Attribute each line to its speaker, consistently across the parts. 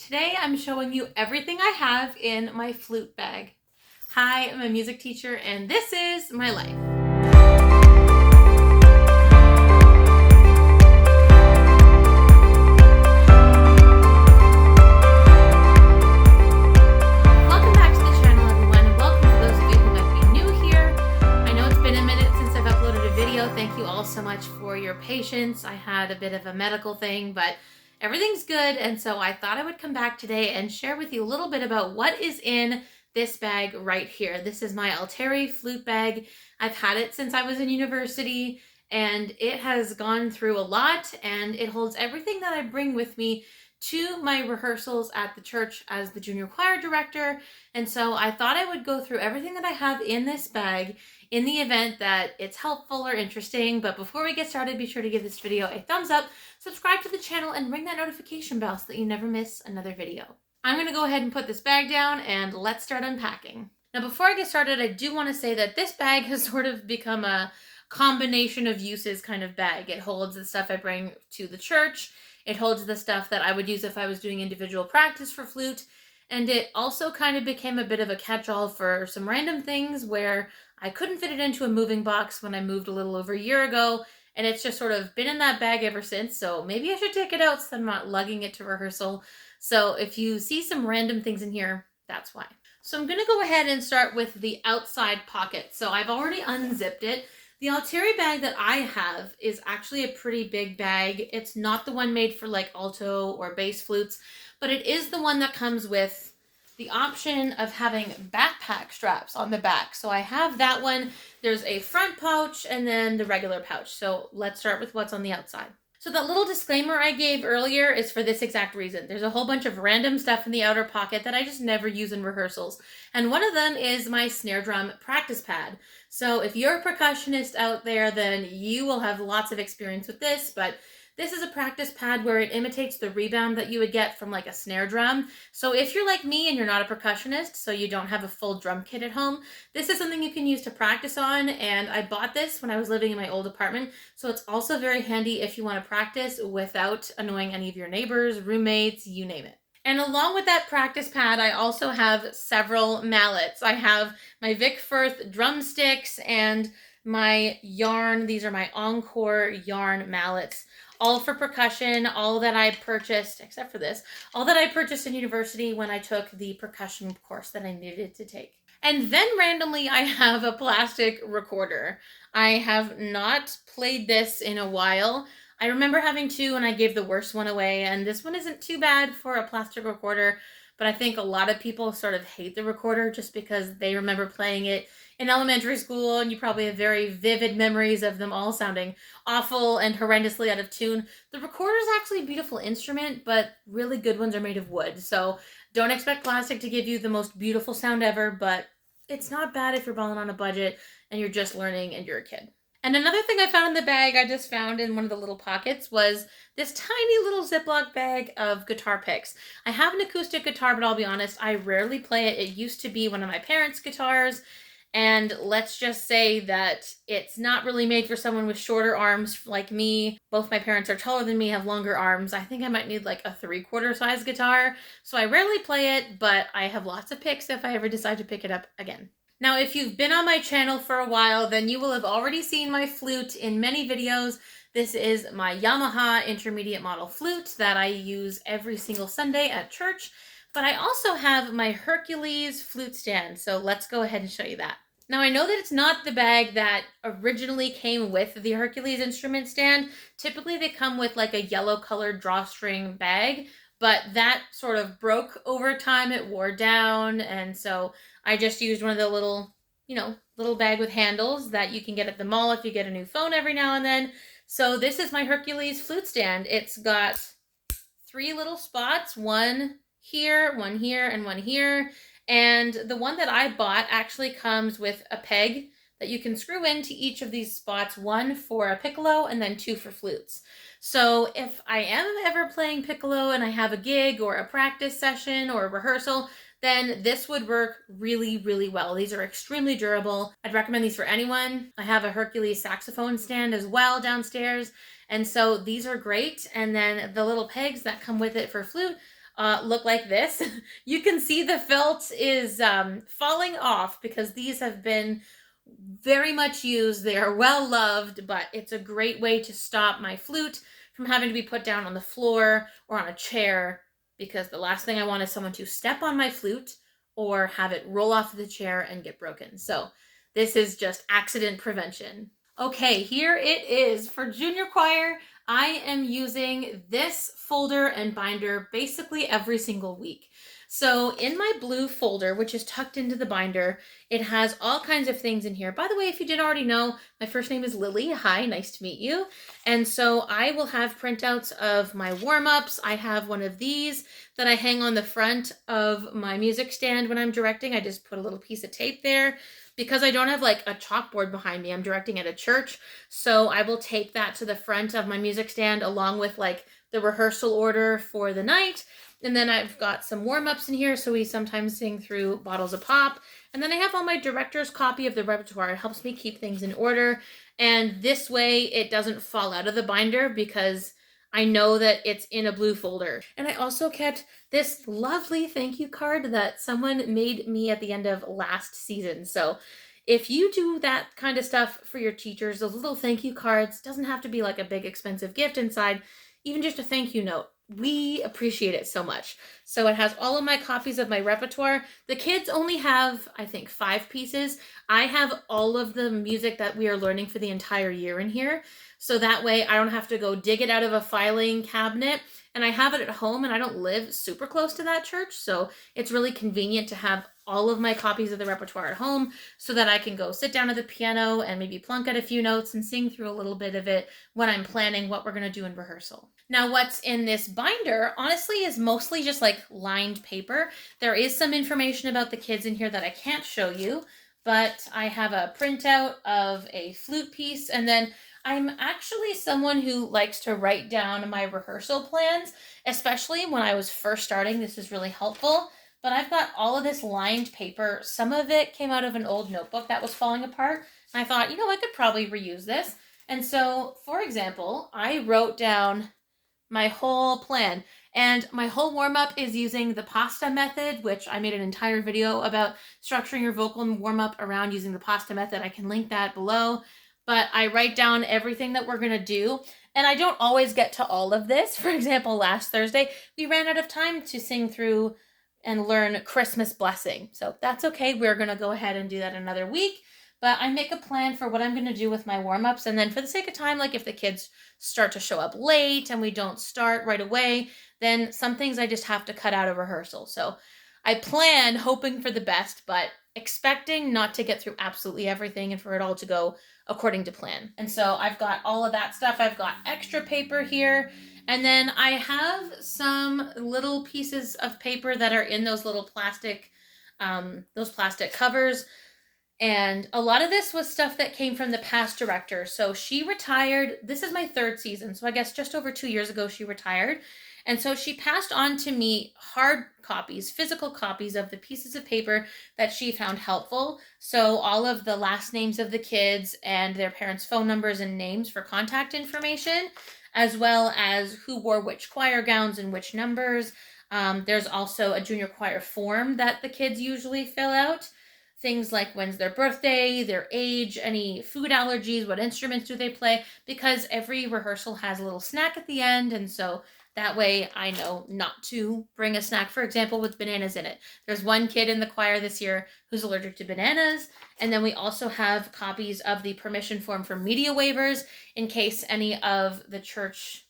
Speaker 1: Today I'm showing you everything I have in my flute bag. Hi, I'm a music teacher and this is my life. Welcome back to the channel, everyone, and welcome to those of you who might be new here. I know it's been a minute since I've uploaded a video. Thank you all so much for your patience. I had a bit of a medical thing, but everything's good, and so I thought I would come back today and share with you a little bit about what is in this bag right here. This is my Alteri flute bag. I've had it since I was in university, and it has gone through a lot, and it holds everything that I bring with me to my rehearsals at the church as the junior choir director. And so I thought I would go through everything that I have in this bag in the event that it's helpful or interesting. But before we get started, be sure to give this video a thumbs up, subscribe to the channel, and ring that notification bell so that you never miss another video. I'm going to go ahead and put this bag down and let's start unpacking. Now, before I get started, I do want to say that this bag has sort of become a combination of uses kind of bag. It holds the stuff I bring to the church. It holds the stuff that I would use if I was doing individual practice for flute. And it also kind of became a bit of a catch-all for some random things where I couldn't fit it into a moving box when I moved a little over a year ago. And it's just sort of been in that bag ever since. So maybe I should take it out so I'm not lugging it to rehearsal. So if you see some random things in here, that's why. So I'm going to go ahead and start with the outside pocket. So I've already unzipped it. The Alteri bag that I have is actually a pretty big bag. It's not the one made for like alto or bass flutes, but it is the one that comes with the option of having backpack straps on the back. So I have that one. There's a front pouch and then the regular pouch. So let's start with what's on the outside. So that little disclaimer I gave earlier is for this exact reason. There's a whole bunch of random stuff in the outer pocket that I just never use in rehearsals. And one of them is my snare drum practice pad. So if you're a percussionist out there, then you will have lots of experience with this, but this is a practice pad where it imitates the rebound that you would get from like a snare drum. So if you're like me and you're not a percussionist, so you don't have a full drum kit at home, this is something you can use to practice on. And I bought this when I was living in my old apartment. So it's also very handy if you want to practice without annoying any of your neighbors, roommates, you name it. And along with that practice pad, I also have several mallets. I have my Vic Firth drumsticks and my yarn. These are my Encore yarn mallets. All for percussion, all that I purchased, except for this, all that I purchased in university when I took the percussion course that I needed to take. And then randomly, I have a plastic recorder. I have not played this in a while. I remember having two and I gave the worst one away, and this one isn't too bad for a plastic recorder, but I think a lot of people sort of hate the recorder just because they remember playing it in elementary school, and you probably have very vivid memories of them all sounding awful and horrendously out of tune. The recorder is actually a beautiful instrument, but really good ones are made of wood. So don't expect plastic to give you the most beautiful sound ever, but it's not bad if you're balling on a budget and you're just learning and you're a kid. And another thing I found in the bag I just found in one of the little pockets was this tiny little Ziploc bag of guitar picks. I have an acoustic guitar, but I'll be honest, I rarely play it. It used to be one of my parents' guitars. And let's just say that it's not really made for someone with shorter arms like me. Both my parents are taller than me, have longer arms. I think I might need like a 3/4 size guitar. So I rarely play it, but I have lots of picks if I ever decide to pick it up again. Now, if you've been on my channel for a while, then you will have already seen my flute in many videos. This is my Yamaha intermediate model flute that I use every single Sunday at church. But I also have my Hercules flute stand, so let's go ahead and show you that. Now, I know that it's not the bag that originally came with the Hercules instrument stand. Typically, they come with like a yellow colored drawstring bag, but that sort of broke over time. It wore down, and so I just used one of the little, little bag with handles that you can get at the mall if you get a new phone every now and then. So this is my Hercules flute stand. It's got 3 little spots, one here, and one here. And the one that I bought actually comes with a peg that you can screw into each of these spots, one for a piccolo and then 2 for flutes. So if I am ever playing piccolo and I have a gig or a practice session or a rehearsal, then this would work really, really well. These are extremely durable. I'd recommend these for anyone. I have a Hercules saxophone stand as well downstairs. And so these are great. And then the little pegs that come with it for flute look like this. You can see the felt is falling off because these have been very much used. They are well loved, but it's a great way to stop my flute from having to be put down on the floor or on a chair, because the last thing I want is someone to step on my flute or have it roll off the chair and get broken. So this is just accident prevention. Okay, here it is. For junior choir, I am using this folder and binder basically every single week. So in my blue folder, which is tucked into the binder, it has all kinds of things in here. By the way, if you didn't already know, my first name is Lily. Hi, nice to meet you. And so I will have printouts of my warm-ups. I have one of these that I hang on the front of my music stand when I'm directing. I just put a little piece of tape there. Because I don't have like a chalkboard behind me, I'm directing at a church, so I will tape that to the front of my music stand along with like the rehearsal order for the night. And then I've got some warm-ups in here, so we sometimes sing through Bottles of Pop. And then I have on my director's copy of the repertoire. It helps me keep things in order. And this way it doesn't fall out of the binder because I know that it's in a blue folder. And I also kept this lovely thank you card that someone made me at the end of last season. So if you do that kind of stuff for your teachers, those little thank you cards, doesn't have to be like a big expensive gift inside, even just a thank you note. We appreciate it so much. So it has all of my copies of my repertoire. The kids only have, I think, 5 pieces. I have all of the music that we are learning for the entire year in here. So that way I don't have to go dig it out of a filing cabinet. And I have it at home, and I don't live super close to that church. So it's really convenient to have all of my copies of the repertoire at home so that I can go sit down at the piano and maybe plunk at a few notes and sing through a little bit of it when I'm planning what we're going to do in rehearsal. Now, what's in this binder, honestly, is mostly just like lined paper. There is some information about the kids in here that I can't show you, but I have a printout of a flute piece, and then I'm actually someone who likes to write down my rehearsal plans, especially when I was first starting. This is really helpful. But I've got all of this lined paper. Some of it came out of an old notebook that was falling apart. And I thought, I could probably reuse this. And so, for example, I wrote down my whole plan. And my whole warm-up is using the pasta method, which I made an entire video about structuring your vocal warm-up around using the pasta method. I can link that below. But I write down everything that we're going to do. And I don't always get to all of this. For example, last Thursday, we ran out of time to sing through and learn Christmas Blessing. So that's okay. We're going to go ahead and do that another week. But I make a plan for what I'm going to do with my warm-ups. And then for the sake of time, like if the kids start to show up late and we don't start right away, then some things I just have to cut out of rehearsal. So I plan hoping for the best, but expecting not to get through absolutely everything and for it all to go according to plan. And so I've got all of that stuff. I've got extra paper here. And then I have some little pieces of paper that are in those little plastic covers. And a lot of this was stuff that came from the past director. So she retired. This is my 3rd season. So I guess just over 2 years ago, she retired. And so she passed on to me hard copies, physical copies of the pieces of paper that she found helpful. So all of the last names of the kids and their parents' phone numbers and names for contact information, as well as who wore which choir gowns and which numbers. There's also a junior choir form that the kids usually fill out. Things like when's their birthday, their age, any food allergies, what instruments do they play, because every rehearsal has a little snack at the end, and so that way I know not to bring a snack, for example, with bananas in it. There's one kid in the choir this year who's allergic to bananas. And then we also have copies of the permission form for media waivers in case any of the church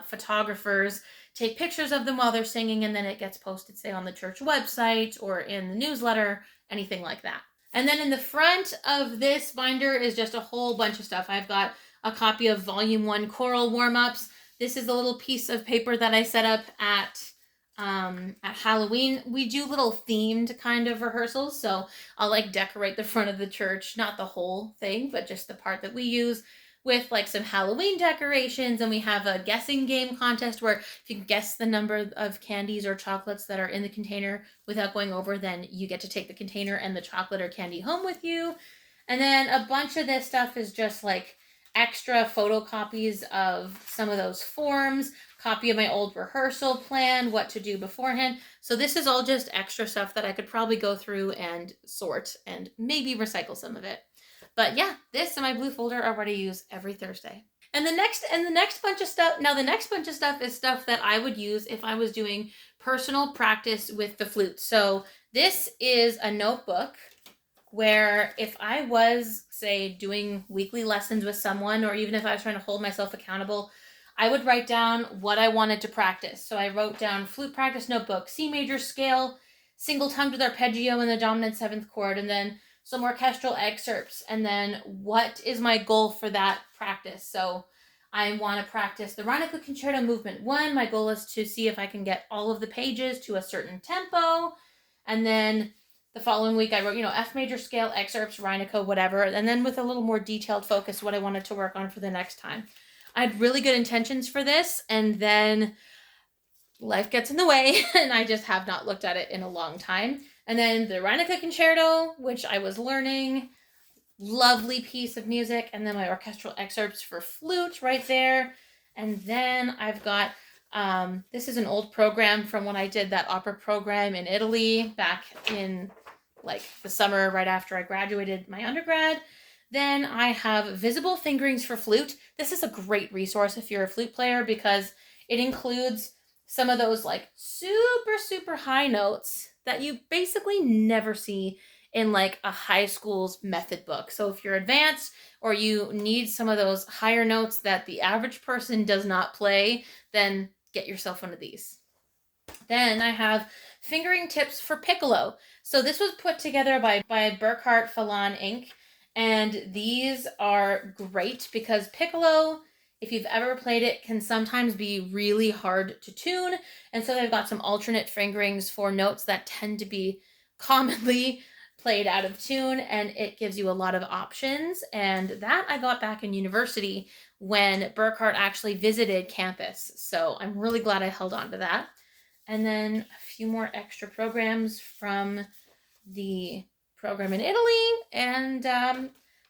Speaker 1: photographers take pictures of them while they're singing, and then it gets posted, say, on the church website or in the newsletter, anything like that. And then in the front of this binder is just a whole bunch of stuff. I've got a copy of Volume 1 choral warm-ups. This is a little piece of paper that I set up at Halloween. We do little themed kind of rehearsals, so I'll like decorate the front of the church, not the whole thing, but just the part that we use, with like some Halloween decorations. And we have a guessing game contest where if you can guess the number of candies or chocolates that are in the container without going over, then you get to take the container and the chocolate or candy home with you. And then a bunch of this stuff is just like extra photocopies of some of those forms, copy of my old rehearsal plan, what to do beforehand. So this is all just extra stuff that I could probably go through and sort and maybe recycle some of it. But yeah, this and my blue folder are what I use every Thursday. And the next bunch of stuff, now the next bunch of stuff is stuff that I would use if I was doing personal practice with the flute. So this is a notebook where if I was, say, doing weekly lessons with someone, or even if I was trying to hold myself accountable, I would write down what I wanted to practice. So I wrote down flute practice notebook, C major scale, single tongued with arpeggio in the dominant 7th chord, and then some orchestral excerpts, and then what is my goal for that practice. So I want to practice the Reinecke Concerto Movement 1. My goal is to see if I can get all of the pages to a certain tempo. And then the following week I wrote, F major scale excerpts, Reinecke, whatever. And then with a little more detailed focus, what I wanted to work on for the next time. I had really good intentions for this, and then life gets in the way, and I just have not looked at it in a long time. And then the Reinecke Concerto, which I was learning, lovely piece of music. And then my orchestral excerpts for flute right there. And then I've got, this is an old program from when I did that opera program in Italy back in like the summer right after I graduated my undergrad. Then I have visible fingerings for flute. This is a great resource if you're a flute player because it includes some of those like super, super high notes that you basically never see in like a high school's method book. So if you're advanced or you need some of those higher notes that the average person does not play, then get yourself one of these. Then I have fingering tips for piccolo. So this was put together by Burkhart Falan Inc. And these are great because piccolo, if you've ever played it, can sometimes be really hard to tune. And so they've got some alternate fingerings for notes that tend to be commonly played out of tune, and it gives you a lot of options. And that I got back in university when Burkhart actually visited campus. So I'm really glad I held on to that. And then a few more extra programs from the program in Italy. And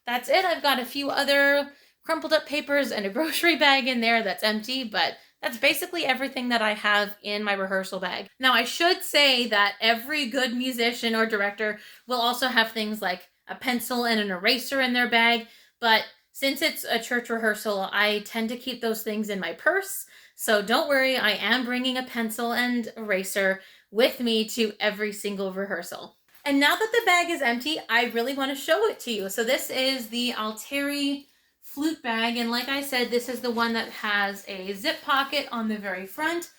Speaker 1: that's it. I've got a few other crumpled up papers and a grocery bag in there that's empty, but that's basically everything that I have in my rehearsal bag. Now, I should say that every good musician or director will also have things like a pencil and an eraser in their bag, but since it's a church rehearsal, I tend to keep those things in my purse. So don't worry, I am bringing a pencil and eraser with me to every single rehearsal. And now that the bag is empty, I really want to show it to you. So this is the Altieri flute bag, and like I said, this is the one that has a zip pocket on the very front.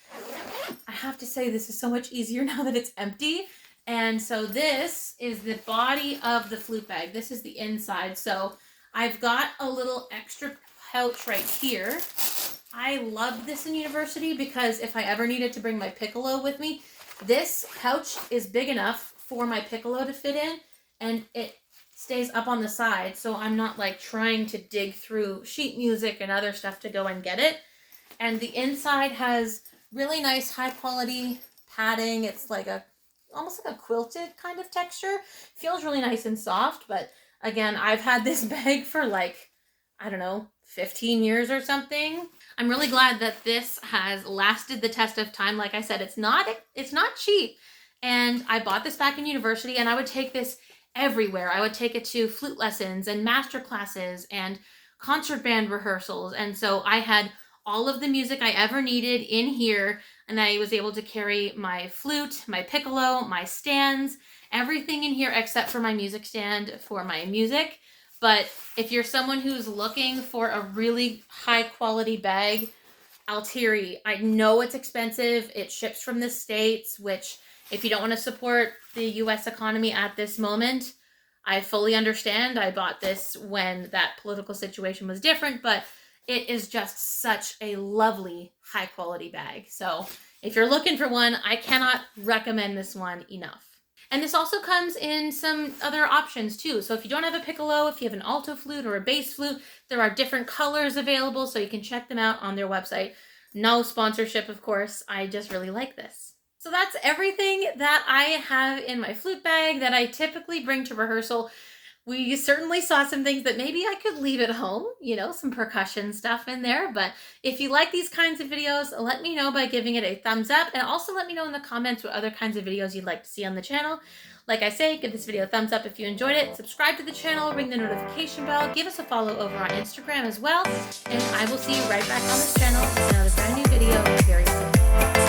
Speaker 1: I have to say this is so much easier now that it's empty. And so this is the body of the flute bag. This is the inside. So I've got a little extra pouch right here. I loved this in university because if I ever needed to bring my piccolo with me, this pouch is big enough for my piccolo to fit in, and it stays up on the side, so I'm not like trying to dig through sheet music and other stuff to go and get it. And the inside has really nice high quality padding. It's like almost like a quilted kind of texture. Feels really nice and soft, but again, I've had this bag for like, I don't know, 15 years or something. I'm really glad that this has lasted the test of time. Like I said, it's not cheap. And I bought this back in university, and I would take this everywhere. I would take it to flute lessons and master classes and concert band rehearsals. And so I had all of the music I ever needed in here, and I was able to carry my flute, my piccolo, my stands, everything in here except for my music stand for my music. But if you're someone who's looking for a really high quality bag, Altieri, I know it's expensive. It ships from the States, which if you don't want to support the US economy at this moment, I fully understand. I bought this when that political situation was different, but it is just such a lovely high quality bag. So if you're looking for one, I cannot recommend this one enough. And this also comes in some other options too. So if you don't have a piccolo, if you have an alto flute or a bass flute, there are different colors available, so you can check them out on their website. No sponsorship, of course. I just really like this. So that's everything that I have in my flute bag that I typically bring to rehearsal. We certainly saw some things that maybe I could leave at home, some percussion stuff in there. But if you like these kinds of videos, let me know by giving it a thumbs up, and also let me know in the comments what other kinds of videos you'd like to see on the channel. Like I say, give this video a thumbs up if you enjoyed it, subscribe to the channel, ring the notification bell, give us a follow over on Instagram as well, and I will see you right back on this channel with another brand new video very soon.